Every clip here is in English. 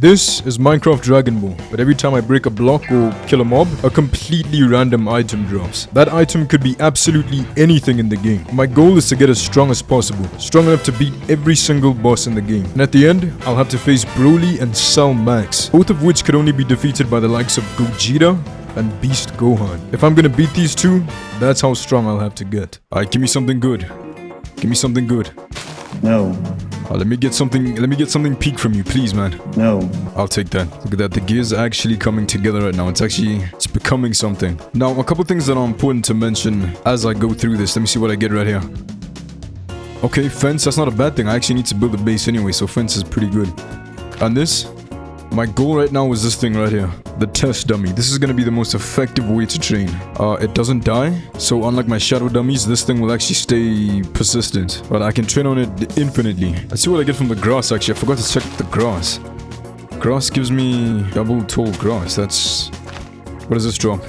This is Minecraft Dragon Ball, but every time I break a block or kill a mob, a completely random item drops. That item could be absolutely anything in the game. My goal is to get as strong as possible, strong enough to beat every single boss in the game. And at the end, I'll have to face Broly and Cell Max, both of which could only be defeated by the likes of Gogeta and Beast Gohan. If I'm gonna beat these two, that's how strong I'll have to get. Alright, give me something good. Give me something good. No. Let me get something peak from you, please, man. No. I'll take that. Look at that. The gears are actually coming together right now. It's becoming something. Now, a couple things that are important to mention as I go through this. Let me see what I get right here. Okay, fence. That's not a bad thing. I actually need to build a base anyway, so fence is pretty good. And this? My goal right now is this thing right here. The test dummy. This is going to be the most effective way to train. It doesn't die. So unlike my shadow dummies, this thing will actually stay persistent. But I can train on it infinitely. Let's see what I get from the grass actually. I forgot to check the grass. Grass gives me double tall grass. That's... What does this drop?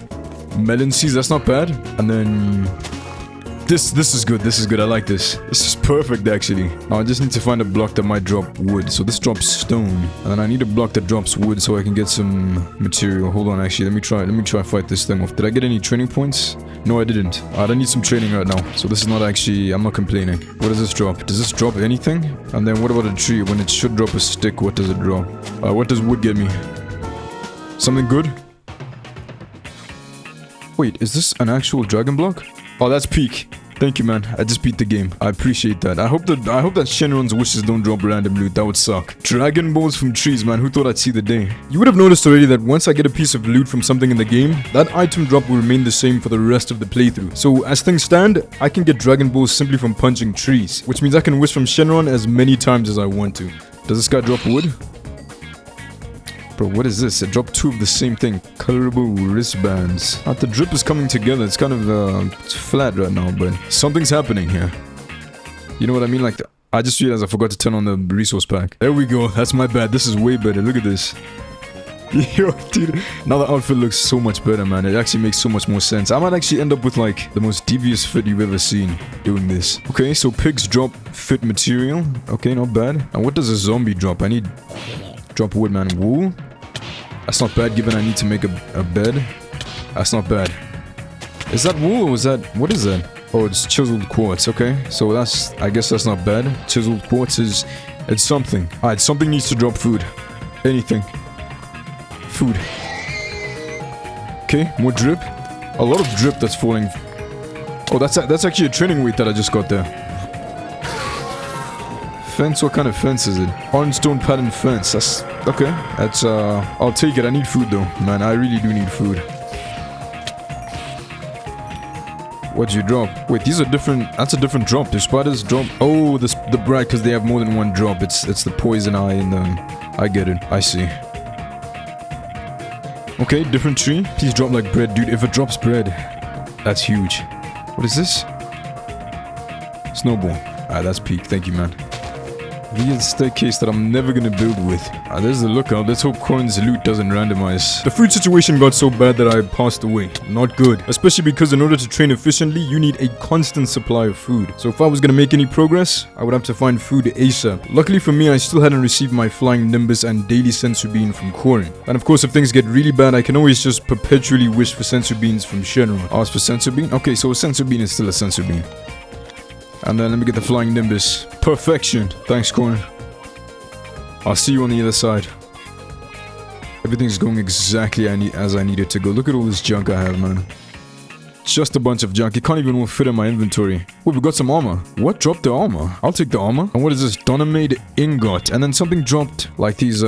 Melon seeds. That's not bad. And then... This is good. This is good. I like this. This is perfect, actually. Now, I just need to find a block that might drop wood. So this drops stone. And then I need a block that drops wood so I can get some material. Hold on, actually. Let me try fight this thing off. Did I get any training points? No, I didn't. Alright, I need some training right now. So this is not actually... I'm not complaining. What does this drop? Does this drop anything? And then what about a tree? When it should drop a stick, what does it drop? What does wood get me? Something good? Wait, is this an actual dragon block? Oh, that's peak. Thank you, man. I just beat the game. I appreciate that. I hope that Shenron's wishes don't drop random loot. That would suck. Dragon balls from trees, man. Who thought I'd see the day? You would have noticed already that once I get a piece of loot from something in the game, that item drop will remain the same for the rest of the playthrough. So as things stand, I can get Dragon balls simply from punching trees, which means I can wish from Shenron as many times as I want to. Does this guy drop wood? Bro, what is this? It dropped two of the same thing. Colorable wristbands. The drip is coming together. It's kind of it's flat right now, but something's happening here. You know what I mean? Like, I just realized I forgot to turn on the resource pack. There we go. That's my bad. This is way better. Look at this. Yo, dude. Now the outfit looks so much better, man. It actually makes so much more sense. I might actually end up with, like, the most devious fit you've ever seen doing this. Okay, so pigs drop fit material. Okay, not bad. And what does a zombie drop? I need... Drop wood, man. Wool? That's not bad, given I need to make a bed. That's not bad. Is that wool or is that... What is that? Oh, it's chiseled quartz. Okay, so that's... I guess that's not bad. Chiseled quartz is... It's something. Alright, something needs to drop food. Anything. Food. Okay, more drip. A lot of drip that's falling. Oh, that's actually a training weight that I just got there. Fence? What kind of fence is it? Orange stone pattern fence. That's... Okay. That's, I'll take it. I need food, though. Man, I really do need food. What'd you drop? Wait, these are different... That's a different drop. Do spiders drop... Oh, the bright, because they have more than one drop. It's the poison eye and the... I get it. I see. Okay, different tree. Please drop like bread, dude. If it drops bread, that's huge. What is this? Snowball. That's peak. Thank you, man. Weird staircase that I'm never gonna build with. There's the lookout. Let's hope Corin's loot doesn't randomize. The food situation got so bad that I passed away. Not good. Especially because in order to train efficiently, you need a constant supply of food. So if I was gonna make any progress, I would have to find food ASAP. Luckily for me, I still hadn't received my flying nimbus and daily sensu bean from Corin. And of course, if things get really bad, I can always just perpetually wish for sensu beans from Shenron. Ask for sensu bean? Okay, so a sensu bean is still a sensu bean. And then let me get the flying nimbus. Perfection. Thanks, Corin. I'll see you on the other side. Everything's going exactly as I need it to go. Look at all this junk I have, man. Just a bunch of junk. It can't even fit in my inventory. Oh, we got some armor. What dropped the armor? I'll take the armor. And what is this? Donamade ingot. And then something dropped, like these,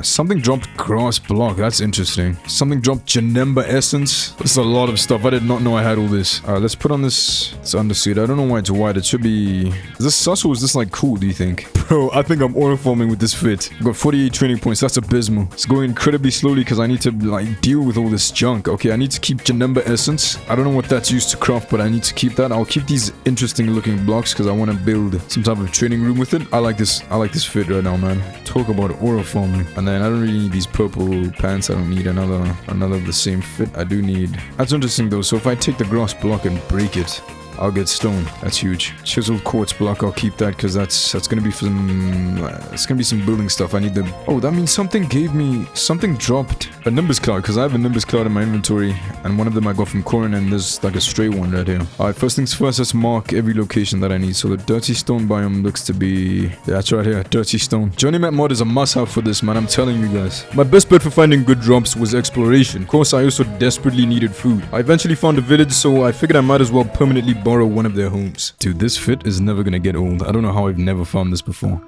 something dropped grass block. That's interesting. Something dropped Janemba essence. This is a lot of stuff. I did not know I had all this. Let's put on this undersuit. I don't know why it's white. It should be... Is this sus or is this, like, cool, do you think? Bro, I think I'm oil forming with this fit. I've got 48 training points. That's abysmal. It's going incredibly slowly because I need to, like, deal with all this junk. Okay, I need to keep Janemba essence. I don't know what that's used to craft, but I need to keep that. I'll keep these interesting looking blocks because I want to build some type of training room with it. I like this fit right now, man. Talk about oil forming. And then I don't really need these purple pants. I don't need another of the same fit. I do need... That's interesting though. So if I take the grass block and break it, I'll get stone. That's huge. Chiseled quartz block, I'll keep that because that's gonna be some... it's gonna be some building stuff. I need them. Oh, that means something gave me... Something dropped a Nimbus Cloud because I have a Nimbus Cloud in my inventory and one of them I got from Corin and there's like a stray one right here. Alright, first things first, let's mark every location that I need. So the dirty stone biome looks to be... Yeah, that's right here. Dirty stone. Journey map mod is a must-have for this, man. I'm telling you guys. My best bet for finding good drops was exploration. Of course, I also desperately needed food. I eventually found a village, so I figured I might as well permanently borrow one of their homes. Dude, this fit is never gonna get old. I don't know how I've never found this before.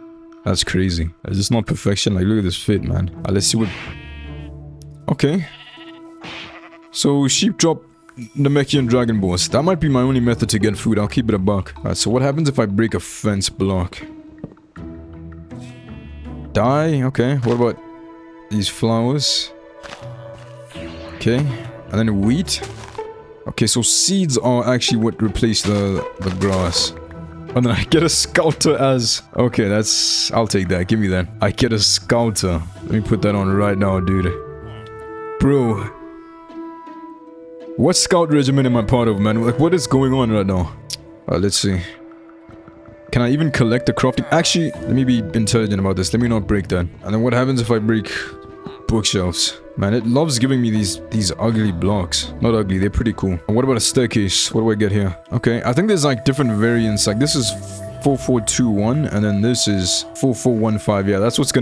That's crazy. Is this not perfection? Like, look at this fit, man. Let's see what... Okay. So, sheep drop Namekian Dragon Balls. That might be my only method to get food. I'll keep it a buck. Alright, so what happens if I break a fence block? Die? Okay. What about these flowers? Okay. And then wheat. Okay, so seeds are actually what replace the grass. And then I get a scouter as... Okay, that's... I'll take that. Give me that. I get a scouter. Let me put that on right now, dude. Bro. What scout regiment am I part of, man? Like, what is going on right now? Let's see. Can I even collect the crafting? Actually, let me be intelligent about this. Let me not break that. And then what happens if I break bookshelves? Man, it loves giving me these ugly blocks. Not ugly, they're pretty cool. And what about a staircase? What do I get here? Okay, I think there's like different variants. Like this is 4421 and then this is 4415. Yeah, that's what's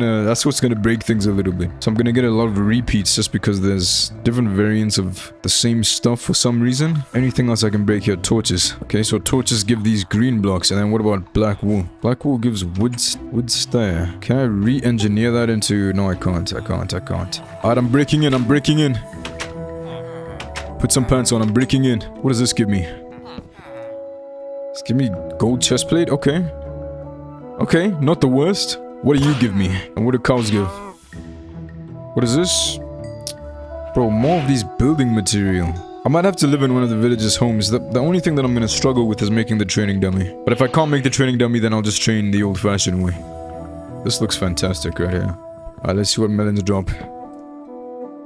gonna break things a little bit. So I'm gonna get a lot of repeats just because there's different variants of the same stuff for some reason. Anything else I can break here? Torches. Okay, so torches give these green blocks. And then what about black wool? Black wool gives wood stair. Can I re-engineer that into... No, I can't. Alright, I'm breaking in. Put some pants on. I'm breaking in. What does this give me? Give me gold chest plate. Okay. Okay, not the worst. What do you give me? And what do cows give? What is this? Bro, more of these building material. I might have to live in one of the village's homes. The only thing that I'm gonna struggle with is making the training dummy. But if I can't make the training dummy, then I'll just train the old-fashioned way. This looks fantastic right here. Alright, let's see what melons drop.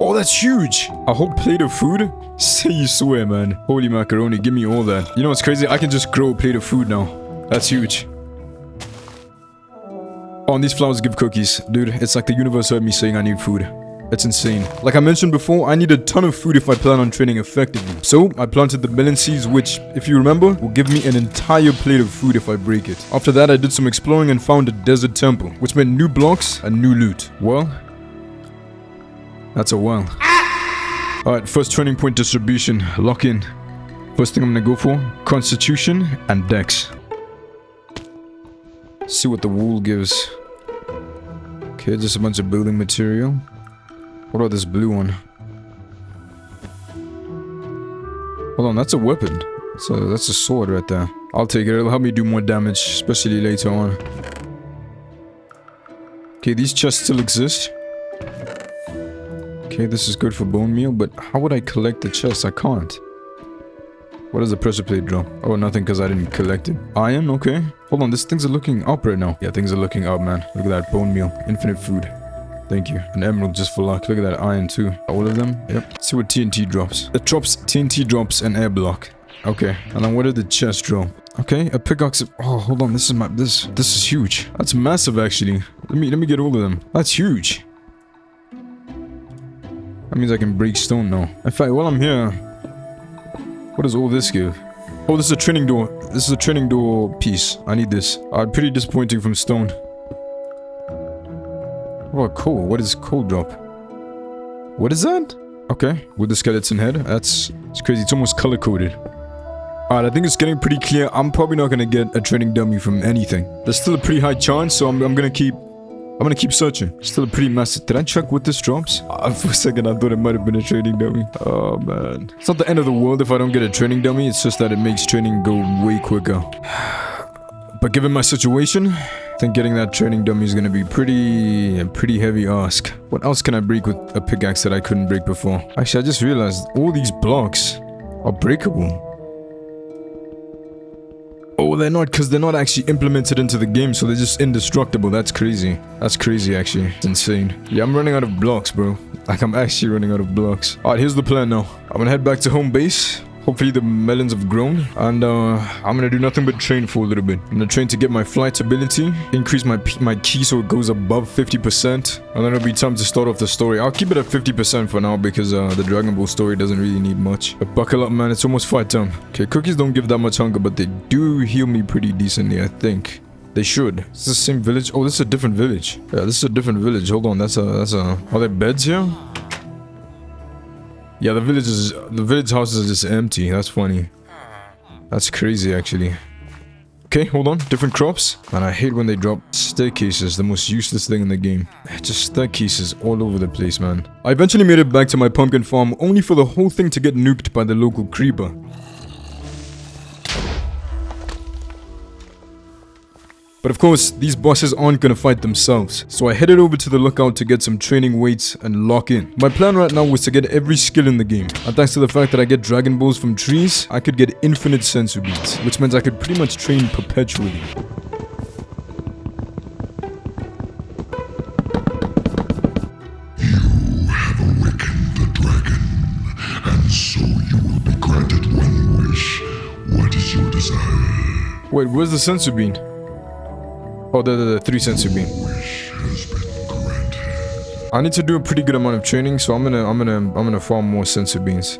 Oh, that's huge! A whole plate of food? Say you swear, man. Holy macaroni, give me all that. You know what's crazy? I can just grow a plate of food now. That's huge. Oh, and these flowers give cookies. Dude, it's like the universe heard me saying I need food. It's insane. Like I mentioned before, I need a ton of food if I plan on training effectively. So, I planted the melon seeds, which, if you remember, will give me an entire plate of food if I break it. After that, I did some exploring and found a desert temple, which meant new blocks and new loot. Well... That's a well. Alright, first training point distribution. Lock in. First thing I'm gonna go for, Constitution and Dex. See what the wool gives. Okay, just a bunch of building material. What about this blue one? Hold on, that's a weapon. So that's a sword right there. I'll take it, it'll help me do more damage, especially later on. Okay, these chests still exist. Okay, this is good for bone meal, but how would I collect the chest? I can't. What does the pressure plate drop? Oh, nothing because I didn't collect it. Iron, okay. Hold on, these things are looking up right now. Yeah, things are looking up, man. Look at that, bone meal. Infinite food. Thank you. An emerald just for luck. Look at that iron too. All of them? Yep. Let's see what TNT drops. It drops TNT drops an air block. Okay. And then what did the chest drop? Okay, a pickaxe. Oh, hold on. This is huge. That's massive actually. Let me get all of them. That's huge. That means I can break stone now. In fact, while I'm here, what does all this give? Oh, this is a training door. This is a training door piece. I need this. Pretty disappointing from stone. What about coal? What is coal drop? What is that? Okay, with the skeleton head. It's crazy. It's almost color-coded. Alright, I think it's getting pretty clear. I'm probably not gonna get a training dummy from anything. There's still a pretty high chance, so I'm gonna keep searching. Still a pretty massive... Did I check what this drops? For a second, I thought it might have been a training dummy. Oh, man. It's not the end of the world if I don't get a training dummy. It's just that it makes training go way quicker. But given my situation, I think getting that training dummy is going to be a pretty heavy ask. What else can I break with a pickaxe that I couldn't break before? Actually, I just realized all these blocks are breakable. Oh, they're not, because they're not actually implemented into the game, so they're just indestructible. That's crazy. That's crazy, actually. It's insane. Yeah, I'm running out of blocks, bro. Like, I'm actually running out of blocks. Alright, here's the plan now. I'm gonna head back to home base. Hopefully the melons have grown. And I'm gonna do nothing but train for a little bit. I'm gonna train to get my flight ability, increase my ki so it goes above 50%. And then it'll be time to start off the story. I'll keep it at 50% for now because the Dragon Ball story doesn't really need much. But buckle up, man. It's almost fight time. Okay, cookies don't give that much hunger, but they do heal me pretty decently, I think. They should. Is this the same village? Oh, this is a different village. Yeah, this is a different village. Hold on, that's a... Are there beds here? Yeah, the village houses are just empty. That's funny. That's crazy, actually. Okay, hold on. Different crops. And I hate when they drop staircases, the most useless thing in the game. Just staircases all over the place, man. I eventually made it back to my pumpkin farm, only for the whole thing to get nuked by the local creeper. But of course, these bosses aren't gonna fight themselves, so I headed over to the lookout to get some training weights and lock in. My plan right now was to get every skill in the game, and thanks to the fact that I get Dragon Balls from trees, I could get infinite sensu beans, which means I could pretty much train perpetually. You have awakened the dragon, and so you will be granted one wish. What is your desire? Wait, where's the sensu bean? Oh, the 3 sensu bean. Wish has been granted. I need to do a pretty good amount of training, so I'm gonna farm more sensu beans.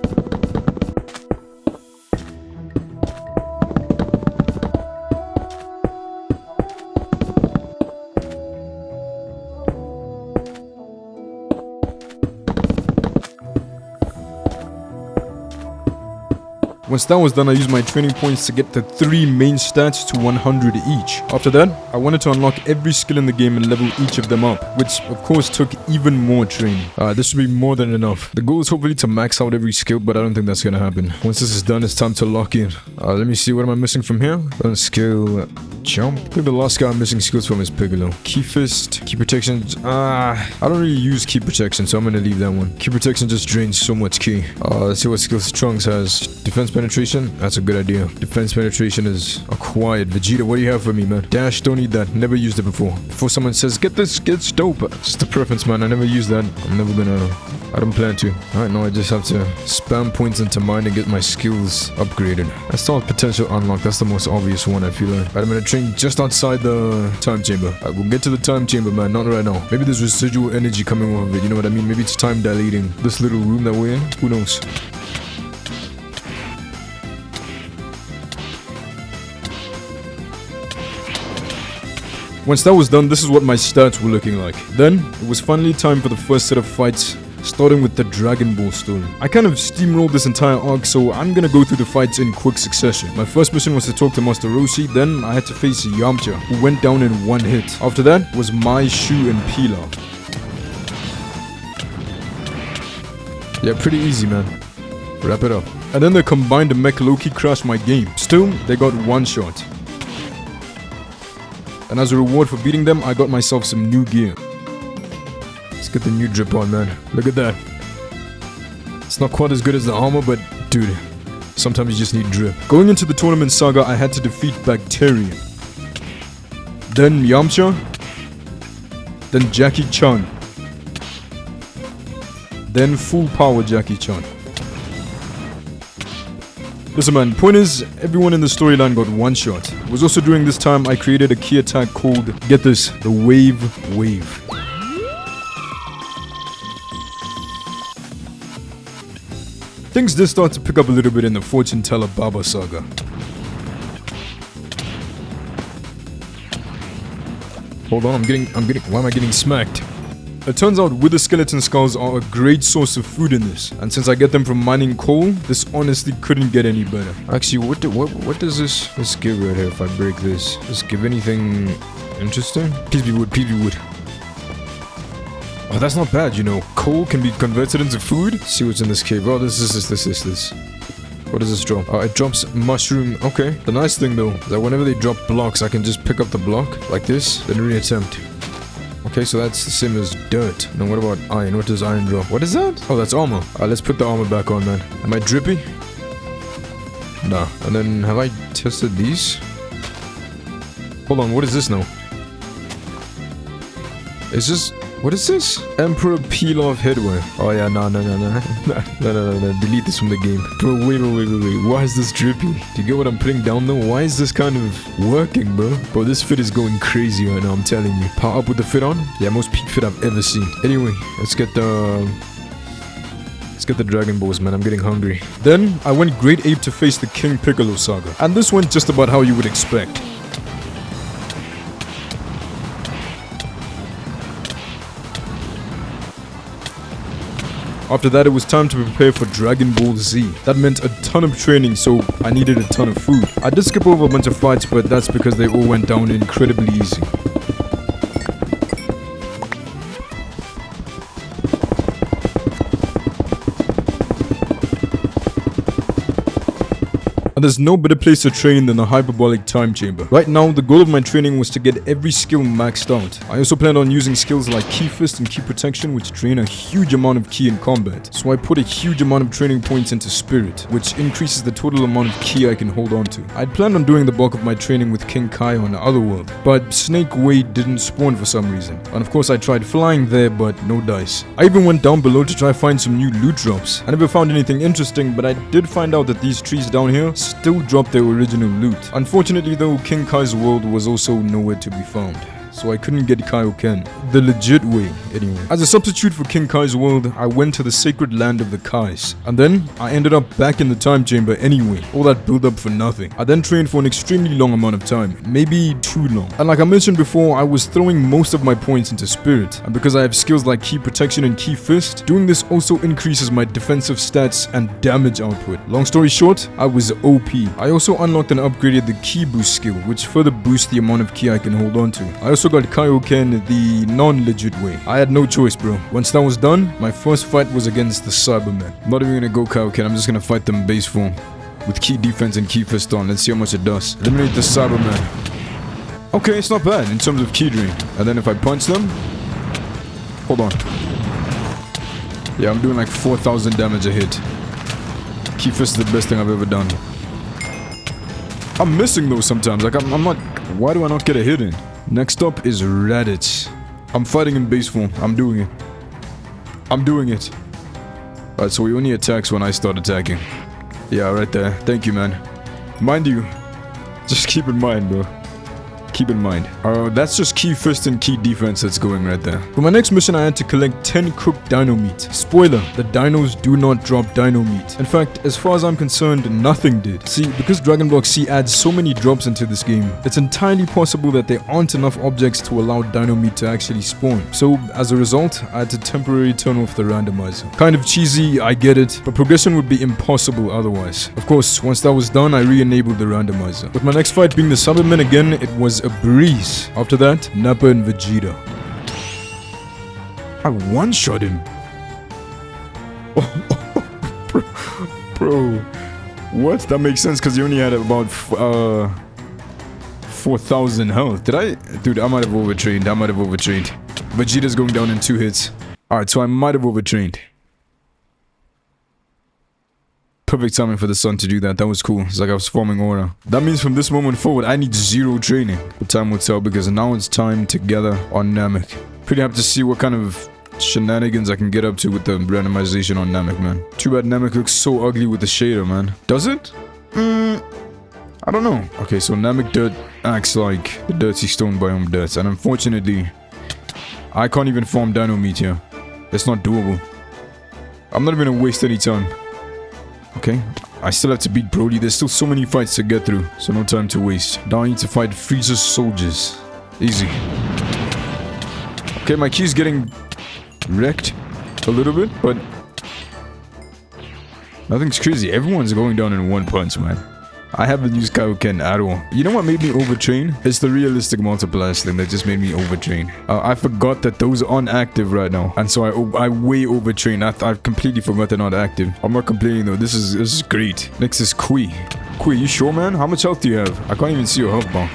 Once that was done, I used my training points to get the 3 main stats to 100 each. After that, I wanted to unlock every skill in the game and level each of them up, which of course took even more training. This should be more than enough. The goal is hopefully to max out every skill, but I don't think that's gonna happen. Once this is done, it's time to lock in. Let me see, what am I missing from here? Skill, jump. I think the last guy I'm missing skills from is Piccolo. Key fist, key protection. I don't really use key protection, so I'm gonna leave that one. Key protection just drains so much key. Let's see what skills Trunks has. Defense penetration, that's a good idea. Defense penetration is acquired. Vegeta, what do you have for me, man? Dash, don't need that. Never used it before. Before someone says, get this, it's dope. It's the preference, man. I never use that. I'm never gonna... I don't plan to. Alright, now I just have to spam points into mine and get my skills upgraded. That's not potential unlock. That's the most obvious one, I feel like. Alright, I'm gonna train just outside the time chamber. Alright, we'll get to the time chamber, man. Not right now. Maybe there's residual energy coming off of it. You know what I mean? Maybe it's time dilating this little room that we're in. Who knows? Once that was done, this is what my stats were looking like. Then, it was finally time for the first set of fights, starting with the Dragon Ball story. I kind of steamrolled this entire arc, so I'm gonna go through the fights in quick succession. My first mission was to talk to Master Roshi, then I had to face Yamcha, who went down in one hit. After that was Mai, Shu, and Pilaf. Yeah, pretty easy, man. Wrap it up. And then they combined to make Loki crash my game. Still, they got one shot. And as a reward for beating them, I got myself some new gear. Let's get the new drip on, man. Look at that. It's not quite as good as the armor, but dude, sometimes you just need drip. Going into the tournament saga, I had to defeat Bacteria. Then Yamcha. Then Jackie Chan. Then full power Jackie Chan. Listen, man, point is, everyone in the storyline got one shot. It was also during this time I created a key attack called, get this, the Wave. Things did start to pick up a little bit in the Fortune Teller Baba saga. Hold on, why am I getting smacked? It turns out wither skeleton skulls are a great source of food in this, and since I get them from mining coal, this honestly couldn't get any better. Actually, what does this give right here if I break this? Does this give anything interesting? Please be wood, please be wood. Oh, that's not bad, you know. Coal can be converted into food. Let's see what's in this cave. Oh, this. What does this drop? It drops mushroom. Okay. The nice thing though, is that whenever they drop blocks, I can just pick up the block like this, then reattempt. Okay, so that's the same as dirt. Now what about iron? What does iron drop? What is that? Oh, that's armor. Let's put the armor back on, man. Am I drippy? Nah. And then, have I tested these? Hold on, what is this now? It's just What is this? Emperor peel off headwear. Oh yeah, no. Delete this from the game. Bro, wait. Why is this drippy? Do you get what I'm putting down though? Why is this kind of working, bro? Bro, this fit is going crazy right now, I'm telling you. Power up with the fit on? Yeah, most peak fit I've ever seen. Anyway, let's get the Dragon Balls, man. I'm getting hungry. Then, I went Great Ape to face the King Piccolo saga. And this went just about how you would expect. After that, it was time to prepare for Dragon Ball Z. That meant a ton of training, so I needed a ton of food. I did skip over a bunch of fights, but that's because they all went down incredibly easy. And there's no better place to train than a hyperbolic time chamber. Right now, the goal of my training was to get every skill maxed out. I also planned on using skills like Ki Fist and Ki Protection, which drain a huge amount of Ki in combat. So I put a huge amount of training points into Spirit, which increases the total amount of Ki I can hold on to. I'd planned on doing the bulk of my training with King Kai on the other world, but Snake Wade didn't spawn for some reason. And of course I tried flying there, but no dice. I even went down below to try find some new loot drops. I never found anything interesting, but I did find out that these trees down here still drop their original loot. Unfortunately though, King Kai's world was also nowhere to be found, so I couldn't get Kaioken the legit way anyway. As a substitute for King Kai's world, I went to the sacred land of the Kais, and then I ended up back in the time chamber anyway. All that build up for nothing. I then trained for an extremely long amount of time, maybe too long. And like I mentioned before, I was throwing most of my points into Spirit, and because I have skills like Ki Protection and Ki Fist, doing this also increases my defensive stats and damage output. Long story short, I was OP. I also unlocked and upgraded the Ki Boost skill, which further boosts the amount of Ki I can hold on to. I also got Kaioken the non-legit way. I had no choice, bro. Once that was done, my first fight was against the Cybermen. I'm not even gonna go Kaioken, I'm just gonna fight them base form. With Ki Defense and Ki Fist on, let's see how much it does. Eliminate the Cybermen. Okay, it's not bad in terms of Ki drain. And then if I punch them... Hold on. Yeah, I'm doing like 4,000 damage a hit. Ki Fist is the best thing I've ever done. I'm missing those sometimes, like I'm not... Why do I not get a hit in? Next up is Raditz. I'm fighting in base form. I'm doing it. Alright, so he only attacks when I start attacking. Yeah, right there. Thank you, man. Mind you, just keep in mind, bro. Keep in mind. That's just Ki Fist and Ki Defense that's going right there. For my next mission, I had to collect 10 cooked dino meat. Spoiler, the dinos do not drop dino meat. In fact, as far as I'm concerned, nothing did. See, because Dragon Block C adds so many drops into this game, it's entirely possible that there aren't enough objects to allow dino meat to actually spawn. So, as a result, I had to temporarily turn off the randomizer. Kind of cheesy, I get it, but progression would be impossible otherwise. Of course, once that was done, I re-enabled the randomizer. With my next fight being the Cybermen again, it was a breeze. After that, Nappa and Vegeta. I one-shot him. Bro. What? That makes sense because he only had about 4,000 health. Did I? Dude, I might have overtrained. Vegeta's going down in 2 hits. Alright, so I might have overtrained. Perfect timing for the sun to do that. That was cool. It's like I was forming aura. That means from this moment forward, I need 0 training. But time will tell because now it's time to gather on Namek. Pretty happy to see what kind of shenanigans I can get up to with the randomization on Namek, man. Too bad Namek looks so ugly with the shader, man. Does it? I don't know. Okay, so Namek Dirt acts like the dirty stone biome dirt. And unfortunately, I can't even farm dino meat here. It's not doable. I'm not even gonna waste any time. Okay, I still have to beat Brody. There's still so many fights to get through, so no time to waste. Now I need to fight Frieza's soldiers. Easy. Okay, my key's getting wrecked a little bit, but nothing's crazy. Everyone's going down in one punch, man. I haven't used Kaioken at all. You know what made me overtrain? It's the realistic multipliers thing that just made me overtrain. I forgot that those aren't active right now. And so I way overtrained. I completely forgot they're not active. I'm not complaining though. This is great. Next is Kui. Kui, you sure, man? How much health do you have? I can't even see your health bar.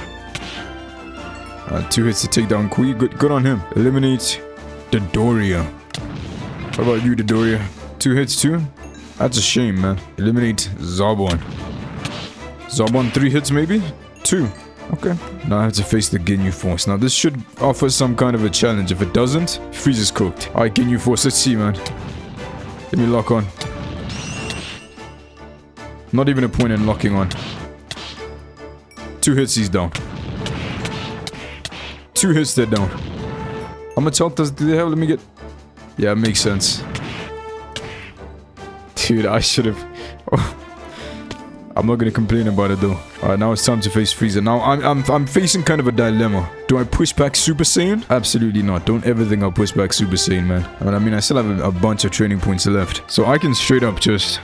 2 hits to take down Kui. Good on him. Eliminate Dodoria. How about you, Dodoria? 2 hits too? That's a shame, man. Eliminate Zarbon. Zarbon 3 hits maybe? 2. Okay. Now I have to face the Ginyu Force. Now this should offer some kind of a challenge. If it doesn't, Frieza's cooked. Alright, Ginyu Force, let's see, man. Let me lock on. Not even a point in locking on. 2 hits, he's down. 2 hits, they're down. How much health do they have? Let me get... Yeah, it makes sense. Dude, I should have... Oh. I'm not gonna complain about it though. Alright, now it's time to face Frieza. Now, I'm facing kind of a dilemma. Do I push back Super Saiyan? Absolutely not. Don't ever think I'll push back Super Saiyan, man. I mean, I still have a bunch of training points left. So I can straight up just...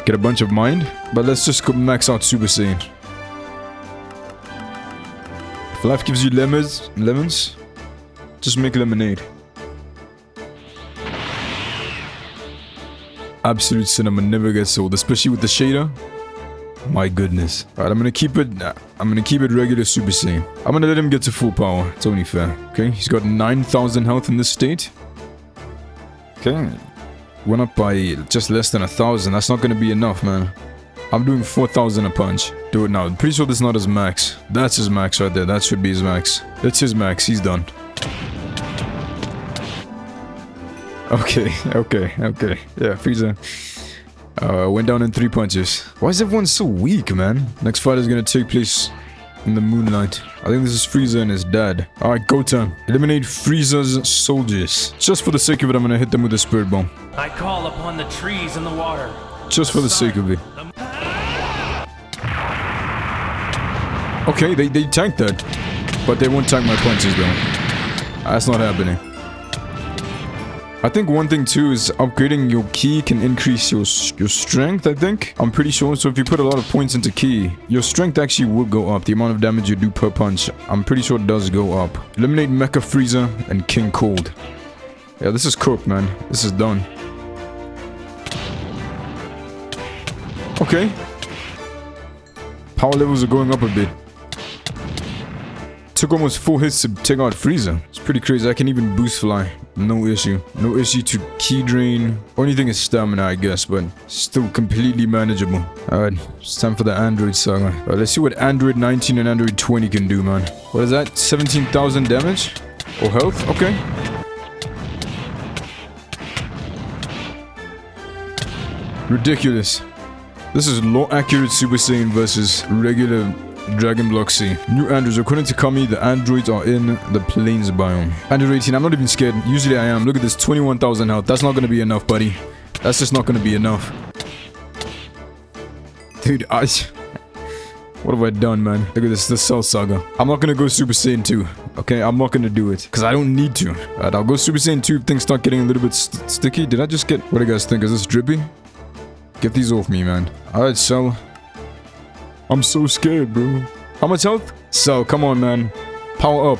get a bunch of mind. But let's just go max out Super Saiyan. If life gives you lemons, just make lemonade. Absolute cinema never gets old, especially with the shader. My goodness. Alright, I'm gonna keep it regular Super Saiyan. I'm gonna let him get to full power. It's only fair. Okay, he's got 9,000 health in this state. Okay. Went up by just less than 1,000. That's not gonna be enough, man. I'm doing 4,000 a punch. Do it now. I'm pretty sure this is not his max. That's his max right there. That should be his max. That's his max. He's done. Okay. Yeah, Frieza. Went down in 3 punches. Why is everyone so weak, man? Next fight is gonna take place in the moonlight. I think this is Frieza and his dad. Alright, go time. Eliminate Frieza's soldiers. Just for the sake of it, I'm gonna hit them with a spirit bomb. I call upon the trees and the water. Just for the sake of it. Okay, they tanked that. But they won't tank my punches though. That's not happening. I think one thing too is upgrading your ki can increase your strength, I think. I'm pretty sure, so if you put a lot of points into ki, your strength actually will go up. The amount of damage you do per punch, I'm pretty sure it does go up. Eliminate Mecha Frieza and King Cold. Yeah, this is cooked, man. This is done. Okay. Power levels are going up a bit. Took almost 4 hits to take out Frieza. It's pretty crazy. I can even boost fly. No issue. No issue to ki drain. Only thing is stamina, I guess, but still completely manageable. Alright, it's time for the Android saga. Alright, let's see what Android 19 and Android 20 can do, man. What is that? 17,000 damage? Or health? Okay. Ridiculous. This is low accurate Super Saiyan versus regular Dragon Block C. New androids. According to Kami, the androids are in the plains biome. Android 18, I'm not even scared. Usually I am. Look at this, 21,000 health. That's not gonna be enough, buddy. That's just not gonna be enough. Dude, what have I done, man? Look at this, the Cell Saga. I'm not gonna go Super Saiyan 2. Okay, I'm not gonna do it. Because I don't need to. Alright, I'll go Super Saiyan 2 if things start getting a little bit sticky. Did I just get... What do you guys think? Is this drippy? Get these off me, man. Alright, Cell. I'm so scared, bro. How much health? Cell, come on, man. Power up.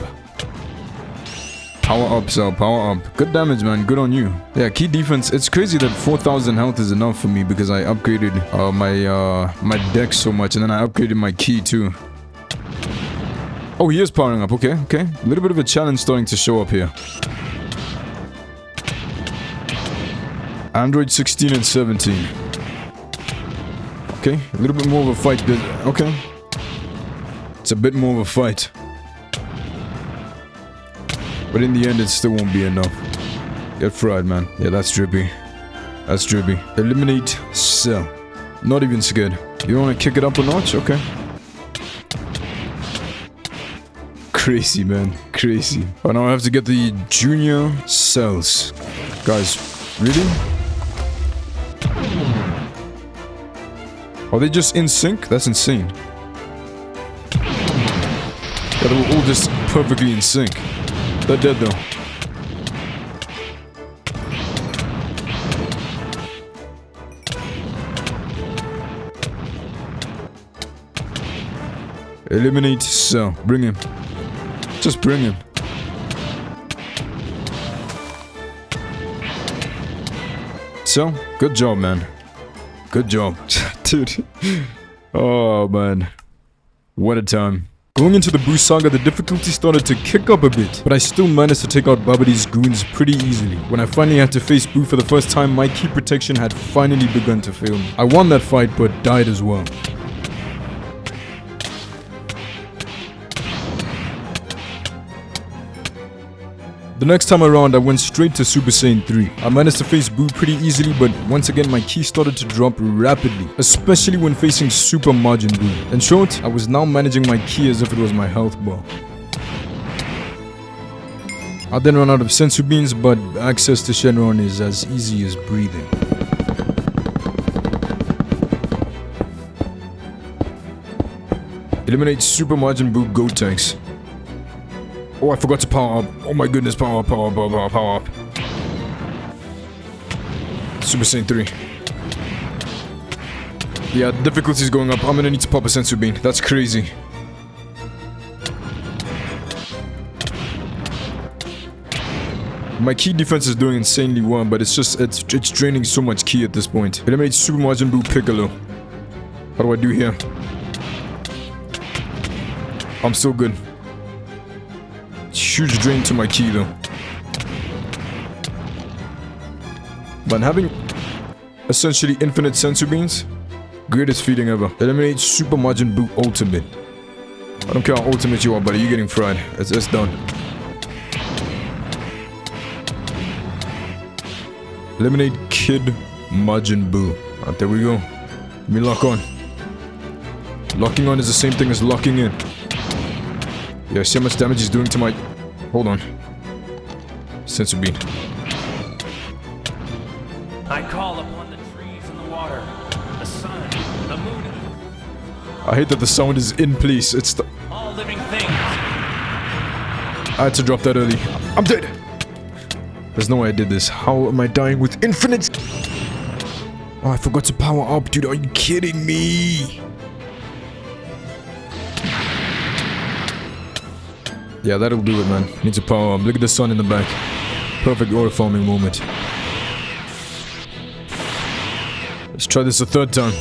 Power up, Cell. Power up. Good damage, man. Good on you. Yeah, key defense. It's crazy that 4,000 health is enough for me because I upgraded my deck so much, and then I upgraded my ki too. Oh, he is powering up. Okay, okay. A little bit of a challenge starting to show up here. Android 16 and 17. Okay, a little bit more of a fight. Okay. It's a bit more of a fight. But in the end, it still won't be enough. Get fried, man. Yeah, that's drippy. That's drippy. Eliminate Cell. Not even scared. You don't want to kick it up a notch? Okay. Crazy, man. Crazy. Oh, now I have to get the junior cells. Guys, really? Are they just in sync? That's insane. Yeah, they were all just perfectly in sync. They're dead though. Eliminate Cell. Bring him. Just bring him. So, good job, man. Good job. Dude. Oh, man. What a time. Going into the Buu Saga, the difficulty started to kick up a bit, but I still managed to take out Babadi's goons pretty easily. When I finally had to face Buu for the first time, my ki protection had finally begun to fail me. I won that fight, but died as well. The next time around, I went straight to Super Saiyan 3. I managed to face Boo pretty easily, but once again my ki started to drop rapidly, especially when facing Super Majin Buu. In short, I was now managing my ki as if it was my health bar. I then run out of sensu beans, but access to Shenron is as easy as breathing. Eliminate Super Majin Buu Gotenks. Oh, I forgot to power up. Oh my goodness, power up. Super Saiyan 3. Yeah, difficulty's going up. I'm gonna need to pop a sensu bean. That's crazy. My ki defense is doing insanely well, but it's draining so much ki at this point. Eliminate Super Majin Buu Piccolo. What do I do here? I'm so good. Huge drain to my ki though. But having essentially infinite sensu beans, greatest feeling ever. Eliminate Super Majin Buu Ultimate. I don't care how ultimate you are, buddy, you're getting fried. It's done. Eliminate Kid Majin Buu. Alright, there we go. Let me lock on. Locking on is the same thing as locking in. Yeah, see how much damage he's doing to my... Hold on. Sensu bean. I call upon the trees and the water, the sun, the moon, I hate that the sound is in place. It's the... all living things. I had to drop that early. I'm dead! There's no way I did this. How am I dying with infinite... Oh, I forgot to power up, dude. Are you kidding me? Yeah, that'll do it, man. Need to power up. Look at the sun in the back. Perfect aura farming moment. Let's try this a third time.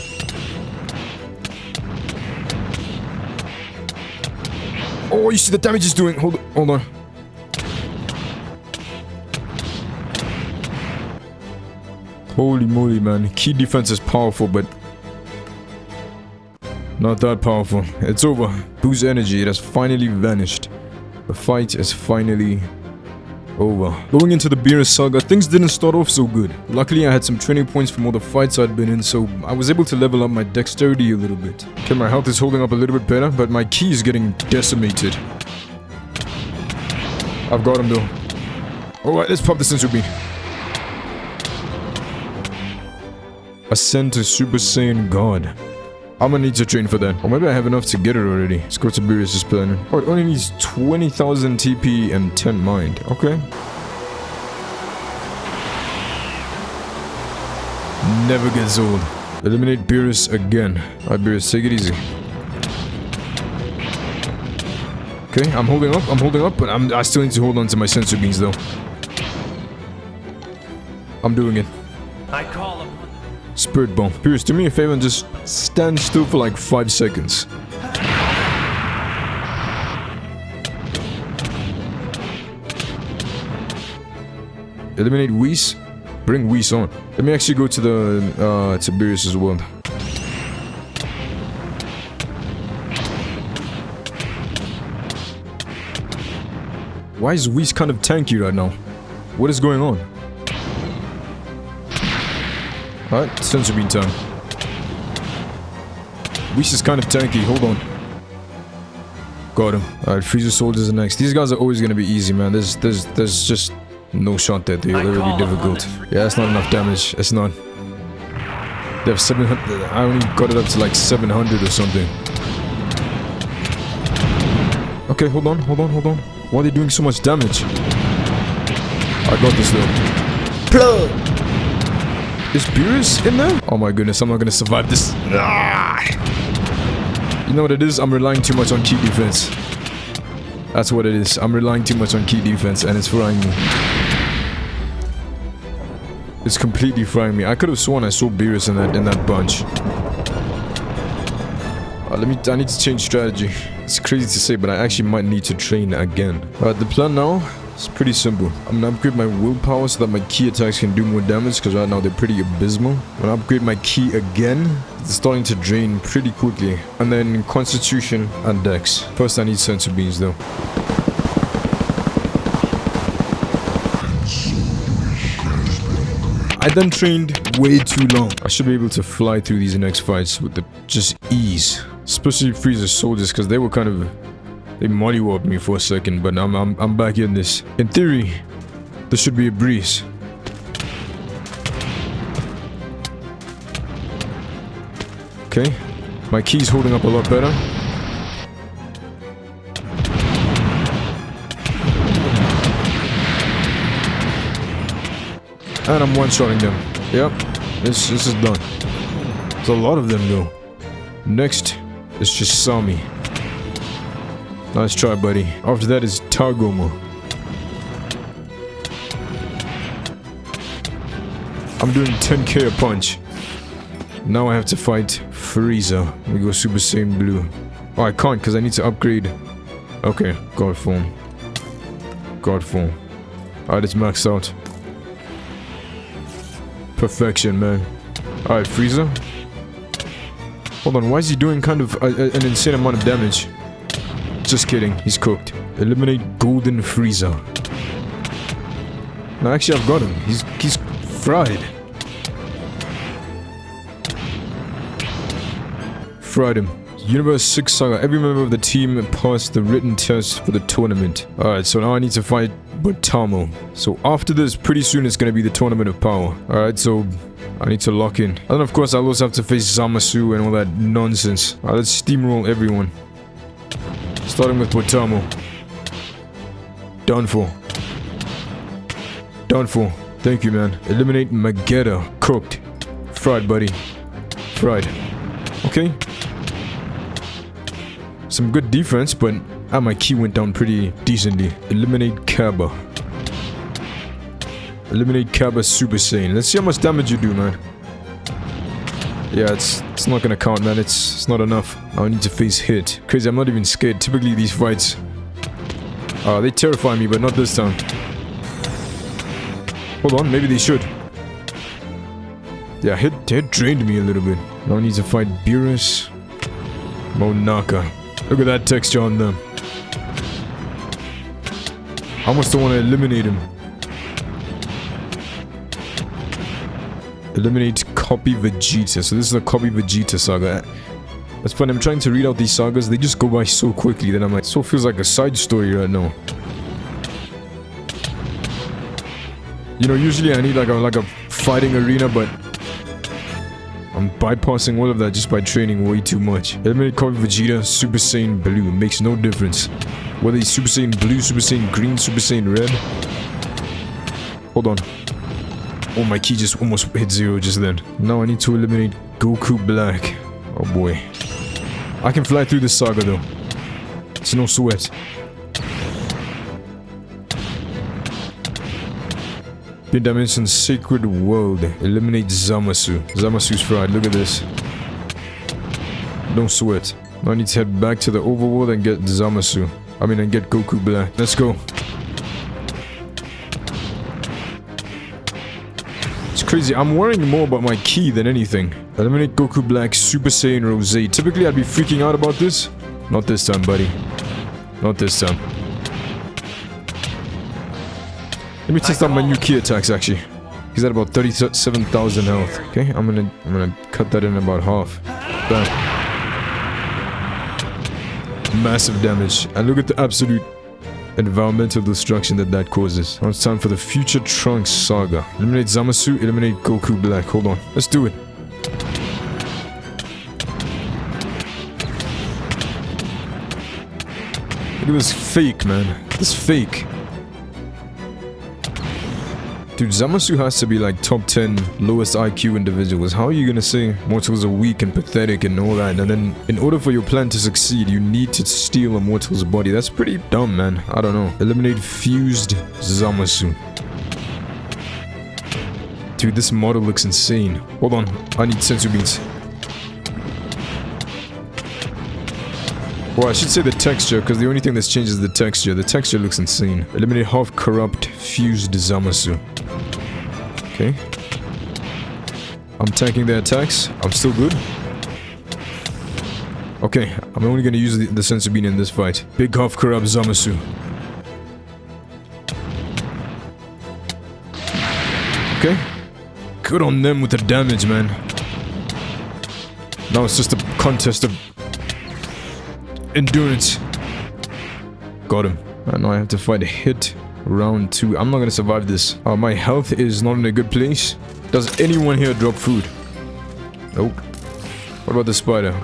Oh, you see the damage it's doing. Hold on. Holy moly, man. Ki defense is powerful, but not that powerful. It's over. Boo's energy, it has finally vanished. The fight is finally over. Going into the Beerus saga, things didn't start off so good. Luckily, I had some training points from all the fights I'd been in, so I was able to level up my dexterity a little bit. Okay, my health is holding up a little bit better, but my ki is getting decimated. I've got him though. Alright, let's pop the sensu bean. Ascend to Super Saiyan God. I'm gonna need to train for that. Or maybe I have enough to get it already. Let's go to Beerus' planet. Oh, it only needs 20,000 TP and 10 mind. Okay. Never gets old. Eliminate Beerus again. Alright, Beerus, take it easy. Okay, I'm holding up, but I still need to hold on to my sensu beans though. I'm doing it. I call upon Spirit Bomb. Beerus, do me a favor and just stand still for like 5 seconds. Eliminate Whis. Bring Whis on. Let me actually go to the to Beerus' world. Why is Whis kind of tanky right now? What is going on? Alright, sensu bean time. Whis is kind of tanky, hold on. Got him. Alright, Frieza Soldiers are next. These guys are always gonna be easy, man. There's just no shot that they're really difficult. Yeah, that's not enough damage. It's not. They have 700. I only got it up to like 700 or something. Okay, hold on. Why are they doing so much damage? I got this though. Plug! Is Beerus in there? Oh my goodness, I'm not gonna survive this. You know what it is? I'm relying too much on ki defense. That's what it is. I'm relying too much on ki defense and it's frying me. It's completely frying me. I could have sworn I saw Beerus in that bunch. I need to change strategy. It's crazy to say, but I actually might need to train again. The plan now is pretty simple. I'm gonna upgrade my willpower so that my ki attacks can do more damage, because right now they're pretty abysmal. I'm gonna upgrade my ki again. It's starting to drain pretty quickly. And then constitution and dex. First I need sensu beans though. I then trained way too long. I should be able to fly through these next fights with the just ease. Especially Frieza soldiers, because they were kind of... They mollywopped me for a second, but I'm back in this. In theory, this should be a breeze. Okay. My key's holding up a lot better. And I'm one-shotting them. Yep. This is done. There's a lot of them though. Next is just Sami. Nice try, buddy. After that is Tagoma. I'm doing 10k a punch. Now I have to fight Frieza. We go Super Saiyan Blue. Oh, I can't because I need to upgrade. Okay, God form. God form. Alright, it's maxed out. Perfection, man. Alright, Frieza. Hold on, why is he doing kind of an insane amount of damage? Just kidding, he's cooked. Eliminate Golden Frieza. No, actually I've got him. He's fried. Fried him. Universe 6 Saga. Every member of the team passed the written test for the tournament. Alright, so now I need to fight Butamo. So after this, pretty soon it's gonna be the Tournament of Power. Alright, so I need to lock in. And then of course I'll also have to face Zamasu and all that nonsense. Alright, let's steamroll everyone. Starting with Butamo. Done for. Done for. Thank you, man. Eliminate Magetta. Cooked. Fried, buddy. Fried. Okay. Some good defense, but my key went down pretty decently. Eliminate Kaba. Eliminate Kaba Super Saiyan. Let's see how much damage you do, man. Yeah, it's not gonna count, man. It's not enough. I need to face hit. Crazy, I'm not even scared. Typically these fights, they terrify me, but not this time. Hold on, maybe they should. Yeah, hit drained me a little bit. Now I need to fight Beerus. Monaka. Look at that texture on them. I almost don't want to eliminate him. Eliminate Copy Vegeta. So this is the Copy Vegeta saga. That's fun. I'm trying to read out these sagas. They just go by so quickly that I'm like, so feels like a side story right now. You know, usually I need like a fighting arena, but I'm bypassing all of that just by training way too much. Eliminate Copy Vegeta, Super Saiyan Blue. Makes no difference. Whether he's Super Saiyan Blue, Super Saiyan Green, Super Saiyan Red. Hold on. Oh, my key just almost hit 0 just then. Now I need to eliminate Goku Black. Oh boy. I can fly through this saga though. It's no sweat. Pin Dimension Sacred World. Eliminate Zamasu. Zamasu's fried. Look at this. No sweat. Now I need to head back to the overworld and get Zamasu. And get Goku Black. Let's go. It's crazy. I'm worrying more about my key than anything. Eliminate Goku Black, Super Saiyan Rose. Typically I'd be freaking out about this. Not this time, buddy. Not this time. Let me test out my new key attacks actually. He's at about 37,000 health. Okay, I'm gonna cut that in about half. Bam. Massive damage. And look at the absolute environmental destruction that causes. Now it's time for the Future Trunks saga. Eliminate Zamasu, eliminate Goku Black. Hold on. Let's do it. Look at this fake, man. This fake. Dude, Zamasu has to be like top 10 lowest IQ individuals. How are you gonna say mortals are weak and pathetic and all that? And then in order for your plan to succeed, you need to steal a mortal's body. That's pretty dumb, man. I don't know. Eliminate fused Zamasu. Dude, this model looks insane. Hold on. I need sensu beans. Well, I should say the texture, because the only thing that's changed is the texture. The texture looks insane. Eliminate half corrupt fused Zamasu. Okay. I'm tanking their attacks. I'm still good. Okay, I'm only gonna use the sensu bean in this fight. Big half corrupt Zamasu. Okay. Good on them with the damage, man. Now it's just a contest of endurance. Got him. And now I have to fight a hit. Round 2. I'm not gonna survive this. My health is not in a good place. Does anyone here drop food? Nope. What about the spider?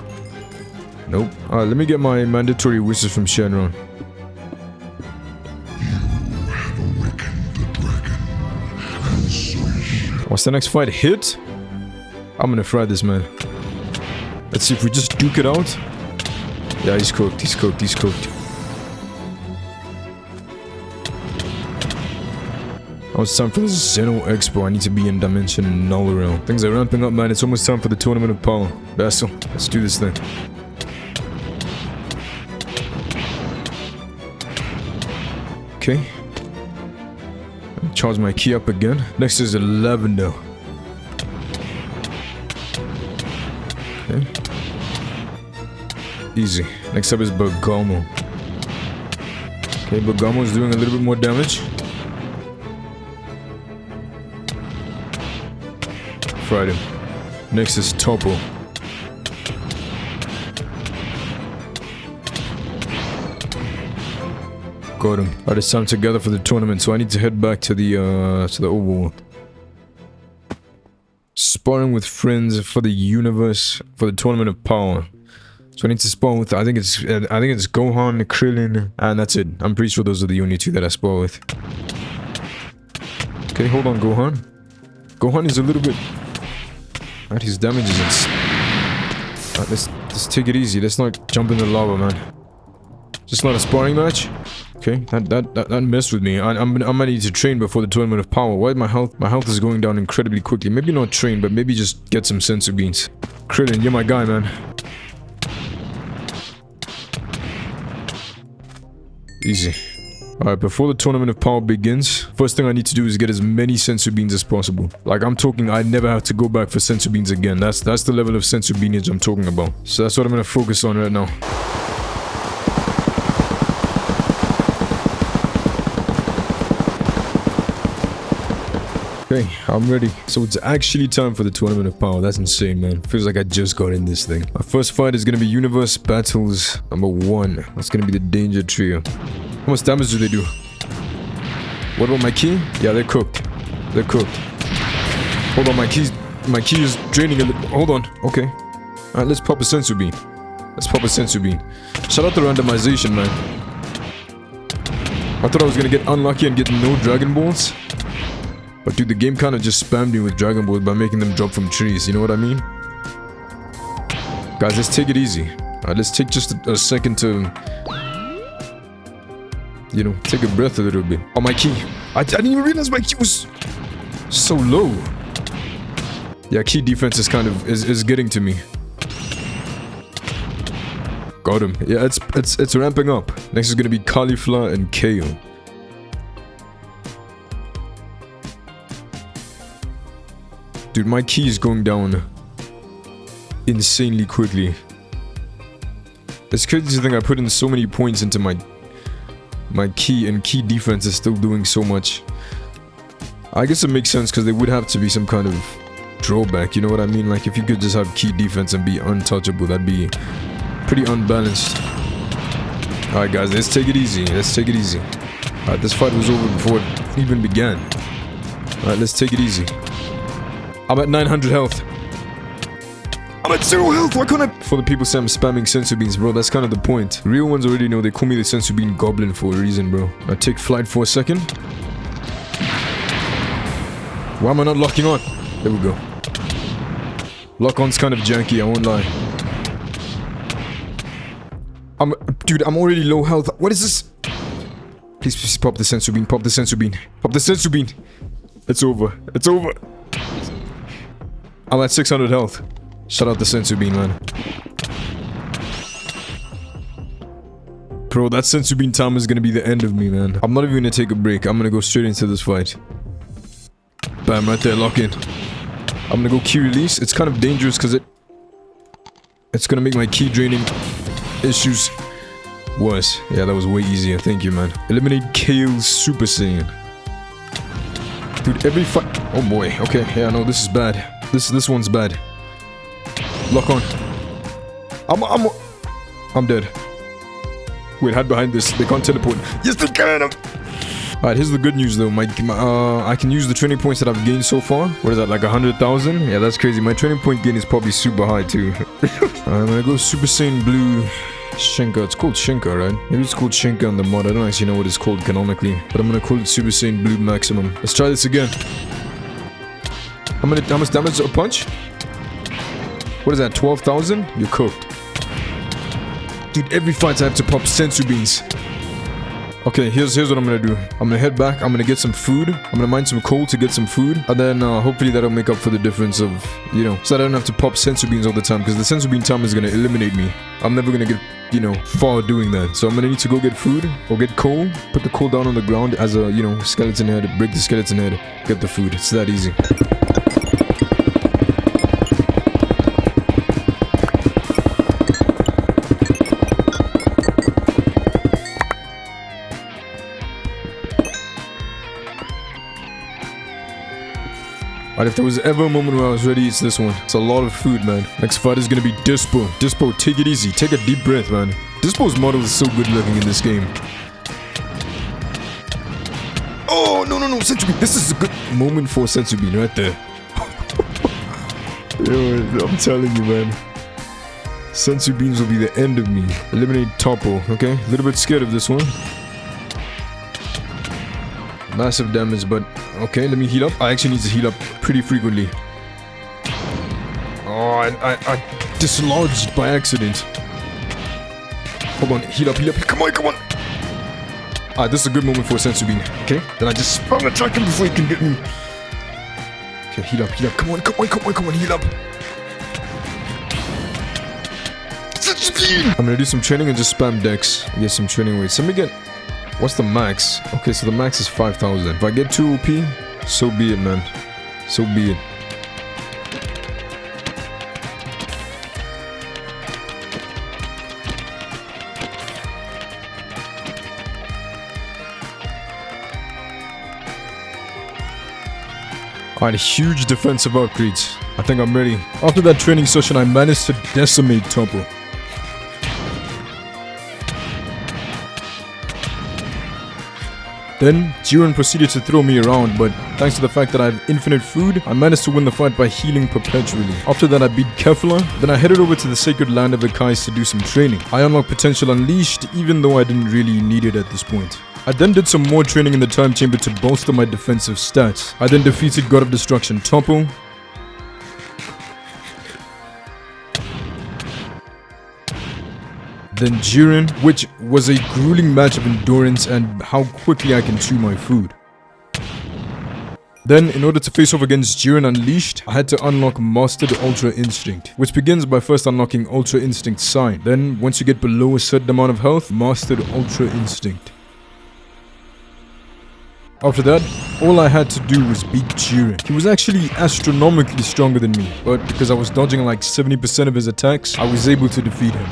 Nope. Let me get my mandatory wishes from Shenron. What's the next fight? Hit? I'm gonna fry this man. Let's see if we just duke it out. Yeah, he's cooked. He's cooked. He's cooked. Oh, it's time for the Xeno Expo. I need to be in Dimension Null Realm. Things are ramping up, man. It's almost time for the Tournament of Power. Basil, let's do this thing. Okay. Charge my key up again. Next is the Lavender. Okay. Easy. Next up is Bergamo. Okay, Bergamo is doing a little bit more damage. Fried him. Next is Topo. Got him. Alright, it's time to gather for the tournament, so I need to head back to the overworld. Sparring with friends for the universe, for the Tournament of Power. So I need to spar with, I think it's Gohan, Krillin, and that's it. I'm pretty sure those are the only two that I spar with. Okay, hold on, Gohan. Gohan is a little bit... Alright, his damage is Alright, let's take it easy. Let's not jump in the lava, man. Just not a sparring match? Okay, that messed with me. I might need to train before the Tournament of Power. Why is my health is going down incredibly quickly. Maybe not train, but maybe just get some sensu beans. Krillin, you're my guy, man. Easy. Alright, before the Tournament of Power begins, first thing I need to do is get as many sensu beans as possible. Like, I'm talking, I never have to go back for sensu beans again. That's the level of sensu beanage I'm talking about. So that's what I'm gonna focus on right now. Okay, I'm ready. So it's actually time for the Tournament of Power. That's insane, man. Feels like I just got in this thing. My first fight is gonna be Universe Battles number 1. That's gonna be the Danger Trio. How much damage do they do? What about my key? Yeah, they're cooked. They're cooked. Hold on, my key is draining a little. Hold on. Okay. Alright, let's pop a sensu bean. Let's pop a sensu bean. Shout out the randomization, man. I thought I was gonna get unlucky and get no Dragon Balls. But dude, the game kind of just spammed me with Dragon Balls by making them drop from trees, you know what I mean? Guys, let's take it easy. Alright, let's take just a second to... You know, take a breath a little bit. Oh, my key. I didn't even realize my key was so low. Yeah, key defense is kind of... is getting to me. Got him. Yeah, it's ramping up. Next is gonna be Cauliflower and Kale. Dude, my key is going down insanely quickly. It's crazy to think I put in so many points into my key, and key defense is still doing so much. I guess it makes sense because there would have to be some kind of drawback, you know what I mean? Like if you could just have key defense and be untouchable, that'd be pretty unbalanced. Alright guys, let's take it easy. Let's take it easy. Alright, this fight was over before it even began. Alright, let's take it easy. I'm at 900 health. I'm at 0 health. Why can't I? For the people say I'm spamming sensu beans, bro, that's kind of the point. Real ones already know. They call me the sensu bean goblin for a reason, bro. I take flight for a second. Why am I not locking on? There we go. Lock-on's kind of janky, I won't lie. Dude, I'm already low health. What is this? Please pop the sensu bean. Pop the sensu bean. Pop the sensu bean. It's over. It's over. I'm at 600 health. Shout out the sensu bean, man. Bro, that sensu bean time is gonna be the end of me, man. I'm not even gonna take a break. I'm gonna go straight into this fight. Bam, right there, lock in. I'm gonna go key release. It's kind of dangerous because it's gonna make my key draining issues worse. Yeah, that was way easier. Thank you, man. Eliminate Kale's Super Saiyan. Dude, every fight. Oh boy. Okay, yeah, no, this is bad. This one's bad. Lock on. I'm dead. Wait, hide behind this. They can't teleport. Yes, they can! Alright, here's the good news though. I can use the training points that I've gained so far. What is that, like 100,000? Yeah, that's crazy. My training point gain is probably super high too. I'm gonna go Super Saiyan Blue Shenka. It's called Shenka, right? Maybe it's called Shenka on the mod. I don't actually know what it's called canonically. But I'm gonna call it Super Saiyan Blue Maximum. Let's try this again. How much damage a punch? What is that, 12,000? You're cooked. Dude, every fight I have to pop sensu beans. Okay, here's what I'm gonna do. I'm gonna head back. I'm gonna get some food. I'm gonna mine some coal to get some food. And then hopefully that'll make up for the difference of, you know, so I don't have to pop sensu beans all the time. Because the sensu bean time is gonna eliminate me. I'm never gonna get, you know, far doing that. So I'm gonna need to go get food or get coal. Put the coal down on the ground as a, you know, skeleton head. Break the skeleton head. Get the food. It's that easy. Alright, if there was ever a moment where I was ready, it's this one. It's a lot of food, man. Next fight is gonna be Dispo. Dispo, take it easy. Take a deep breath, man. Dispo's model is so good looking in this game. Oh, no, Sensu Bean. This is a good moment for Sensu Bean right there. Yo, I'm telling you, man. Sensu Beans will be the end of me. Eliminate Topo, okay? A little bit scared of this one. Massive damage, but okay, let me heal up. I actually need to heal up pretty frequently. Oh, I dislodged by accident. Hold on, heal up. Come on. Ah, this is a good moment for a Sensu Bean. Okay, then I just spam attack him before he can get me. Okay, heal up. Come on, heal up. Sensu Bean! I'm gonna do some training and just spam decks. Get some training weights. Let me get... What's the max? Okay, so the max is 5,000. If I get 2 OP, so be it, man. So be it. Alright, huge defensive upgrades. I think I'm ready. After that training session, I managed to decimate Topo. Then, Jiren proceeded to throw me around, but thanks to the fact that I have infinite food, I managed to win the fight by healing perpetually. After that, I beat Kefla, then I headed over to the sacred land of Akais to do some training. I unlocked Potential Unleashed, even though I didn't really need it at this point. I then did some more training in the time chamber to bolster my defensive stats. I then defeated God of Destruction Topo. Then Jiren, which was a grueling match of endurance and how quickly I can chew my food. Then, in order to face off against Jiren Unleashed, I had to unlock Mastered Ultra Instinct, which begins by first unlocking Ultra Instinct Sign. Then, once you get below a certain amount of health, Mastered Ultra Instinct. After that, all I had to do was beat Jiren. He was actually astronomically stronger than me, but because I was dodging like 70% of his attacks, I was able to defeat him.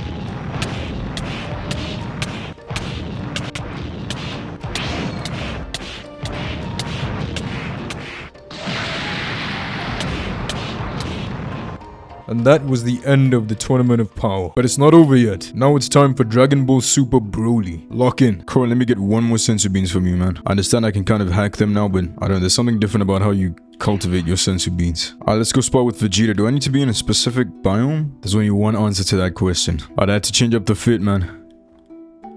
And that was the end of the Tournament of Power. But it's not over yet. Now it's time for Dragon Ball Super Broly. Lock in. Coral, let me get one more Sensu Beans from you, man. I understand I can kind of hack them now, but I don't know, there's something different about how you cultivate your Sensu Beans. Alright, let's go spar with Vegeta. Do I need to be in a specific biome? There's only one answer to that question. Alright, I had to change up the fit, man.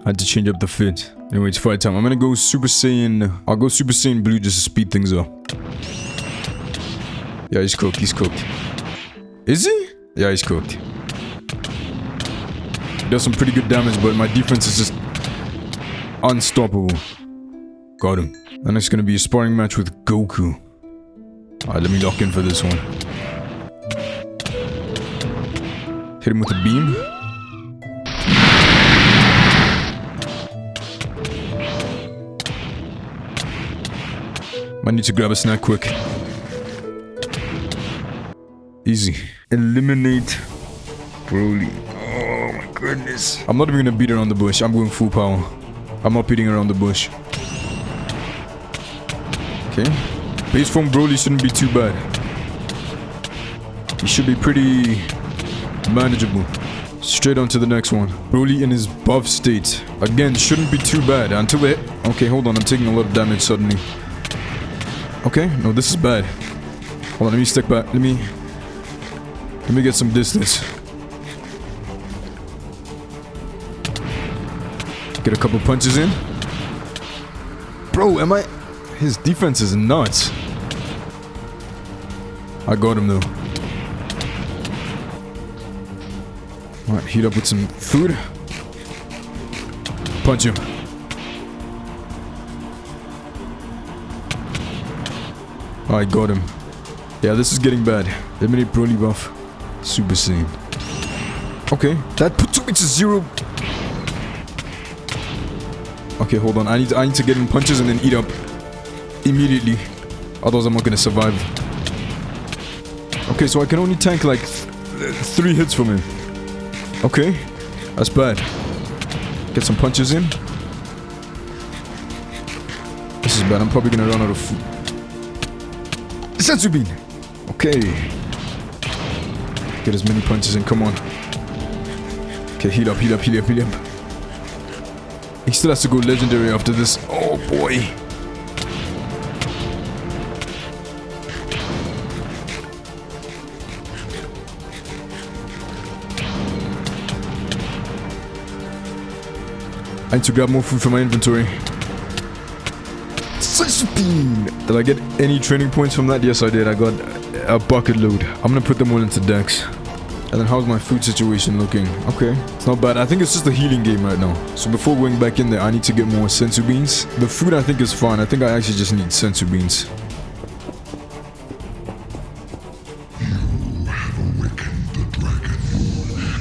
I had to change up the fit. Anyway, it's fight time. I'm gonna go Super Saiyan... I'll go Super Saiyan Blue just to speed things up. Yeah, he's cooked. Is he? Yeah, he's cooked. He does some pretty good damage, but my defense is just unstoppable. Got him. And it's gonna be a sparring match with Goku. Alright, let me lock in for this one. Hit him with a beam. Might need to grab a snack quick. Easy. Eliminate Broly. Oh my goodness. I'm not even gonna beat around the bush. I'm going full power. I'm not beating around the bush. Okay. Base form Broly shouldn't be too bad. He should be pretty manageable. Straight on to the next one. Broly in his buff state. Again, shouldn't be too bad until it... Okay, hold on. I'm taking a lot of damage suddenly. Okay, no, this is bad. Hold on, let me stick back. Let me get some distance. Get a couple punches in. Bro, his defense is nuts. I got him though. Alright, heat up with some food. Punch him. I got him. Yeah, this is getting bad. Eliminate Broly buff. Super Saiyan. Okay, that took me to 0. Okay, hold on. I need to get in punches and then eat up immediately. Otherwise, I'm not gonna survive. Okay, so I can only tank like 3 hits from him. Okay, that's bad. Get some punches in. This is bad. I'm probably gonna run out of food. Senzu Bean. Okay. Get as many punches in. Come on. Okay, heat up, heat up, heat up, heat up. He still has to go legendary after this. Oh boy. I need to grab more food from my inventory. Did I get any training points from that? Yes, I did. I got a bucket load. I'm gonna put them all into Dex. And then how's my food situation looking? Okay, it's not bad. I think it's just a healing game right now. So before going back in there, I need to get more sensu beans. The food I think is fine. I think I actually just need sensu beans.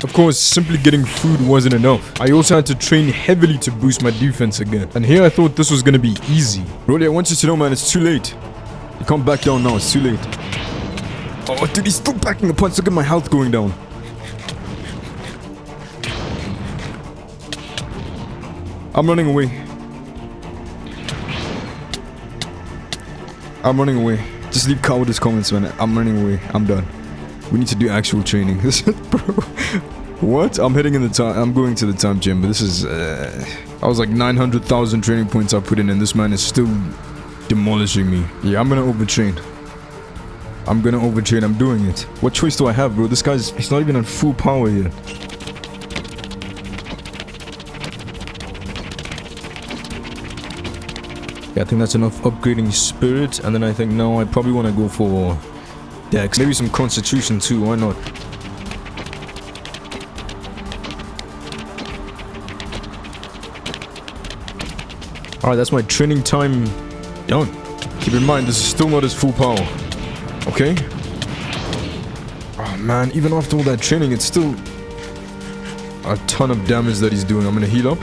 Of course, simply getting food wasn't enough. I also had to train heavily to boost my defense again. And here I thought this was gonna be easy. Broly, I want you to know, man, it's too late. You can't back down now, it's too late. Oh, dude, he's still packing a punch. Look at my health going down. I'm running away. I'm running away. Just leave cowardice comments, man. I'm running away. I'm done. We need to do actual training. Bro. What? I'm heading in the time. I'm going to the time gym, but this is. I was like 900,000 training points I put in, and this man is still demolishing me. Yeah, I'm gonna overtrain. I'm gonna overtrain. I'm doing it. What choice do I have, bro? This guy's. He's not even at full power yet. Yeah, I think that's enough upgrading spirit, and then I think now I probably want to go for Dex. Maybe some constitution too. Why not? Alright, that's my training time done. Keep in mind, this is still not his full power. Okay? Oh man, even after all that training, it's still a ton of damage that he's doing. I'm gonna heal up.